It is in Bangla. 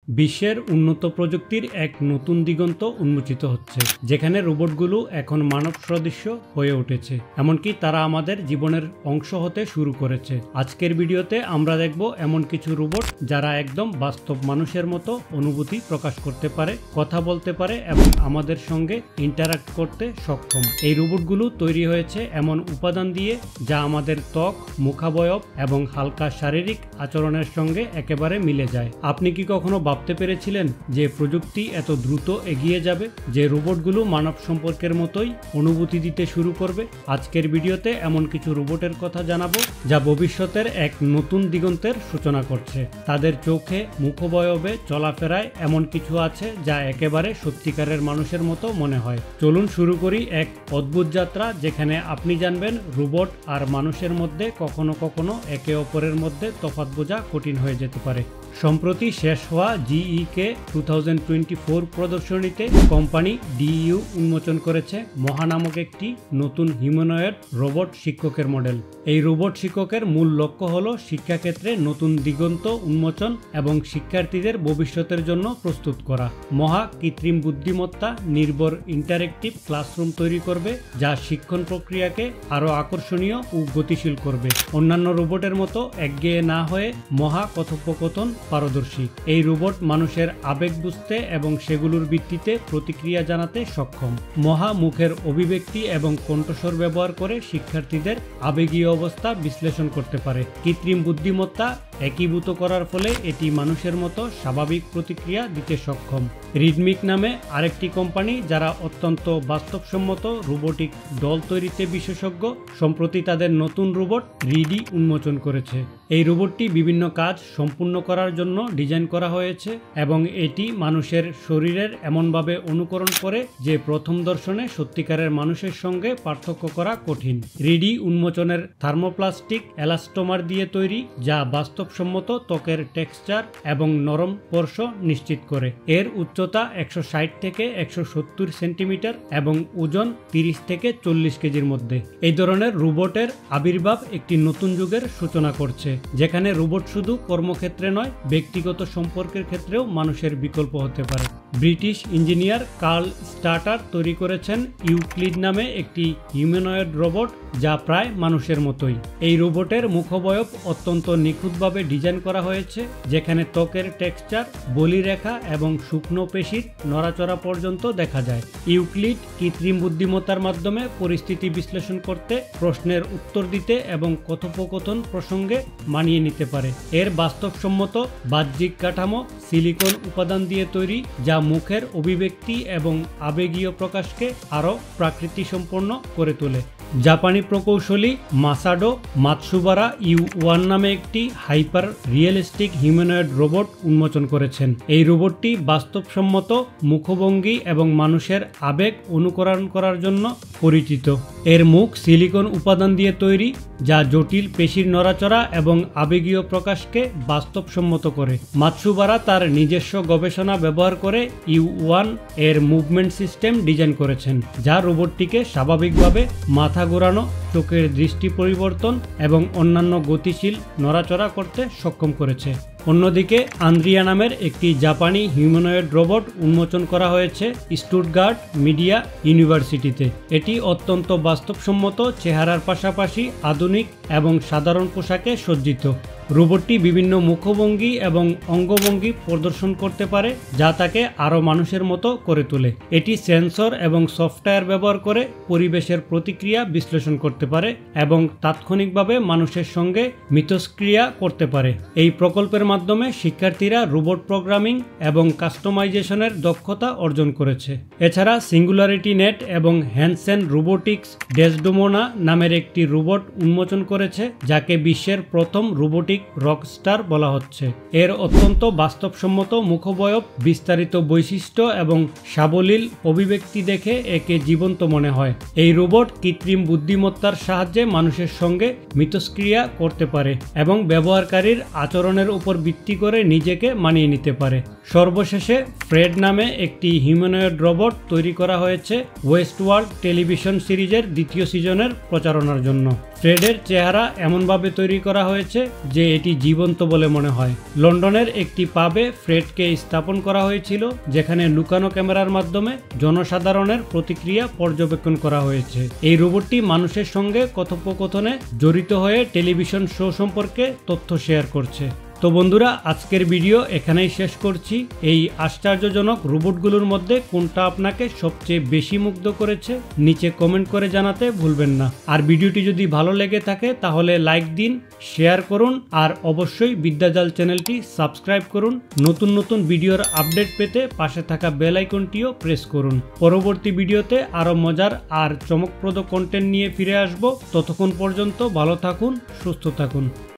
বিশ্বের উন্নত প্রযুক্তির এক নতুন দিগন্ত উন্মোচিত হচ্ছে, যেখানে রোবটগুলো এখন মানব সদৃশ্য হয়ে উঠেছে, এমনকি তারা আমাদের জীবনের অংশ হতে শুরু করেছে। আজকের ভিডিওতে আমরা দেখব এমন কিছু রোবট যারা একদম বাস্তব মানুষের মতো অনুভূতি প্রকাশ করতে পারে, কথা বলতে পারে এবং আমাদের সঙ্গে ইন্টারাক্ট করতে সক্ষম। এই রোবটগুলো তৈরি হয়েছে এমন উপাদান দিয়ে যা আমাদের ত্বক, মুখাবয়ব এবং হালকা শারীরিক আচরণের সঙ্গে একেবারে মিলে যায়। আপনি কি কখনো ভাবতে পেরেছিলেন যে প্রযুক্তি এত দ্রুত এগিয়ে যাবে, যে রোবটগুলো মানব সম্পর্কের মতোই অনুভূতি দিতে শুরু করবে? আজকের ভিডিওতে এমন কিছু রোবটের কথা জানাবো যা ভবিষ্যতের এক নতুন দিগন্তের সূচনা করছে। তাদের চোখে, মুখবয়বে, চলাফেরায় এমন কিছু আছে যা একেবারে সত্যিকারের মানুষের মতো মনে হয়। চলুন শুরু করি এক অদ্ভুত যাত্রা, যেখানে আপনি জানবেন রোবট আর মানুষের মধ্যে কখনো কখনো একে অপরের মধ্যে তফাৎ বোঝা কঠিন হয়ে যেতে পারে। সম্প্রতি শেষ হওয়া GEK 2024 প্রদর্শনীতে কোম্পানি DU উন্মোচন করেছে মহা নামক একটি নতুন হিউম্যানয়েড রোবট শিক্ষকের মডেল। এই রোবট শিক্ষকের মূল লক্ষ্য হল শিক্ষাক্ষেত্রে নতুন দিগন্ত উন্মোচন এবং শিক্ষার্থীদের ভবিষ্যতের জন্য প্রস্তুত করা। মহা কৃত্রিম বুদ্ধিমত্তা নির্ভর ইন্টারেক্টিভ ক্লাসরুম তৈরি করবে, যা শিক্ষণ প্রক্রিয়াকে আরও আকর্ষণীয় ও গতিশীল করবে। অন্যান্য রোবটের মতো একঘেয়ে না হয়ে মহা কথোপকথন পারদর্শী। এই রোবট মানুষের আবেগ বুঝতে এবং সেগুলোর ভিত্তিতে প্রতিক্রিয়া জানাতে সক্ষম। মহা মুখের অভিব্যক্তি এবং কণ্ঠস্বর ব্যবহার করে শিক্ষার্থীদের আবেগীয় অবস্থা বিশ্লেষণ করতে পারে। কৃত্রিম বুদ্ধিমত্তা একীভূত করার ফলে এটি মানুষের মতো স্বাভাবিক প্রতিক্রিয়া দিতে সক্ষম। রিদমিক নামে আরেকটি কোম্পানি, যারা অত্যন্ত বাস্তবসম্মত রোবোটিক দল তৈরিতে বিশেষজ্ঞ, সম্প্রতি তাদের নতুন রোবট রিডি উন্মোচন করেছে। এই রোবটটি বিভিন্ন কাজ সম্পূর্ণ করার জন্য ডিজাইন করা হয়েছে এবং এটি মানুষের শরীরের এমনভাবে অনুকরণ করে যে প্রথম দর্শনে সত্যিকারের মানুষের সঙ্গে পার্থক্য করা কঠিন। রিডি উন্মোচনের থার্মোপ্লাস্টিক এলাস্টোমার দিয়ে তৈরি, যা বাস্তবসম্মত ত্বকের টেক্সচার এবং নরম স্পর্শ নিশ্চিত করে। এর উচ্চতা 160 থেকে 170 সেন্টিমিটার এবং ওজন 30 থেকে 40 কেজির মধ্যে। এই ধরনের রোবটের আবির্ভাব একটি নতুন যুগের সূচনা করছে, যেখানে রোবট শুধু কর্মক্ষেত্রে নয়, ব্যক্তিগত সম্পর্কের ক্ষেত্রেও মানুষের বিকল্প হতে পারে। ব্রিটিশ ইঞ্জিনিয়ার কার্ল স্টার্টার তৈরি করেছেন ইউক্লিড নামে একটি হিউম্যানয়েড রোবট, যা প্রায় মানুষের মতোই। এই রোবটের মুখবয়ব অত্যন্ত নিখুঁতভাবে ডিজাইন করা হয়েছে, যেখানে ত্বকের টেক্সচার, বলিরেখা এবং শুকনো পেশির নড়াচড়া পর্যন্ত দেখা যায়। ইউক্লিড কৃত্রিম বুদ্ধিমত্তার মাধ্যমে পরিস্থিতি বিশ্লেষণ করতে, প্রশ্নের উত্তর দিতে এবং কথোপকথন প্রসঙ্গে মানিয়ে নিতে পারে। এর বাস্তবসম্মত বাহ্যিক কাঠামো সিলিকন উপাদান দিয়ে তৈরি, যা মুখের অভিব্যক্তি এবং আবেগীয় প্রকাশকে আরও প্রাকৃতিকসম্পন্ন করে তোলে। জাপানি প্রকৌশলী মাসাডো মাতসুবারা U1 নামে একটি হাইপার রিয়েলিস্টিক হিউম্যানয়েড রোবট উন্মোচন করেছেন। এই রোবটটি বাস্তবসম্মত মুখভঙ্গি এবং মানুষের আবেগ অনুকরণ করার জন্য পরিচিত। এর মুখ সিলিকন উপাদান দিয়ে তৈরি, যা জটিল পেশির নড়াচড়া এবং আবেগীয় প্রকাশকে বাস্তবসম্মত করে। মাতসুবারা তার নিজস্ব গবেষণা ব্যবহার করে U1 এর মুভমেন্ট সিস্টেম ডিজাইন করেছেন, যা রোবটটিকে স্বাভাবিকভাবে মাথা ঘোরানো, চোখের দৃষ্টি পরিবর্তন এবং অন্যান্য গতিশীল নড়াচড়া করতে সক্ষম করেছে। অন্যদিকে আন্দ্রিয়া নামের একটি জাপানি হিউম্যানয়েড রোবট উন্মোচন করা হয়েছে স্টুটগার্ট মিডিয়া ইউনিভার্সিটিতে। এটি অত্যন্ত বাস্তবসম্মত চেহারার পাশাপাশি আধুনিক এবং সাধারণ পোশাকে সজ্জিত। রোবটটি বিভিন্ন মুখভঙ্গি এবং অঙ্গভঙ্গি প্রদর্শন করতে পারে, যা তাকে আরও মানুষের মতো করে তোলে। এটি সেন্সর এবং সফটওয়্যার ব্যবহার করে পরিবেশের প্রতিক্রিয়া বিশ্লেষণ করতে পারে এবং তাৎক্ষণিকভাবে মানুষের সঙ্গে মিথস্ক্রিয়া করতে পারে। এই প্রকল্পের মাধ্যমে শিক্ষার্থীরা রোবট প্রোগ্রামিং এবং কাস্টমাইজেশনের দক্ষতা অর্জন করেছে। এছাড়া সিঙ্গুলারিটি নেট এবং হ্যানসেন রোবোটিক্স ডেসডেমোনা নামের একটি রোবট উন্মোচন করেছে, যাকে বিশ্বের প্রথম রোবোটিক রকস্টার বলা হচ্ছে। এর অত্যন্ত বাস্তবসম্মত মুখবয়ব, বিস্তারিত বৈশিষ্ট্য এবং সাবলীল অভিব্যক্তি দেখে একে জীবন্ত মনে হয়। এই রোবট কৃত্রিম বুদ্ধিমত্তা সক্ষমতার সাহায্যে মানুষের সঙ্গে মিথস্ক্রিয়া করতে পারে এবং ব্যবহারকারীর আচরণের উপর ভিত্তি করে নিজেকে মানিয়ে নিতে পারে। সর্বশেষে ফ্রেড নামে একটি হিউম্যানয়েড রোবট তৈরি করা হয়েছে ওয়েস্টওয়ার্ল্ড টেলিভিশন সিরিজের দ্বিতীয় সিজনের প্রচারণার জন্য। ফ্রেডের চেহারা এমনভাবে তৈরি করা হয়েছে যে এটি জীবন্ত বলে মনে হয়। লন্ডনের একটি পাবে ফ্রেডকে স্থাপন করা হয়েছিল, যেখানে লুকানো ক্যামেরার মাধ্যমে জনসাধারণের প্রতিক্রিয়া পর্যবেক্ষণ করা হয়েছে। এই রোবটটি মানুষের সঙ্গে কথোপকথনে জড়িত হয়ে টেলিভিশন শো সম্পর্কে তথ্য শেয়ার করছে। তো বন্ধুরা, আজকের ভিডিও এখানেই শেষ করছি। এই আশ্চর্যজনক রোবটগুলোর মধ্যে কোনটা আপনাকে সবচেয়ে বেশি মুগ্ধ করেছে নিচে কমেন্ট করে জানাতে ভুলবেন না। আর ভিডিওটি যদি ভালো লেগে থাকে তাহলে লাইক দিন, শেয়ার করুন আর অবশ্যই বিদ্যাজাল চ্যানেলটি সাবস্ক্রাইব করুন। নতুন নতুন ভিডিওর আপডেট পেতে পাশে থাকা বেল আইকনটিও প্রেস করুন। পরবর্তী ভিডিওতে আরও মজার আর চমকপ্রদ কন্টেন্ট নিয়ে ফিরে আসব। ততক্ষণ পর্যন্ত ভালো থাকুন, সুস্থ থাকুন।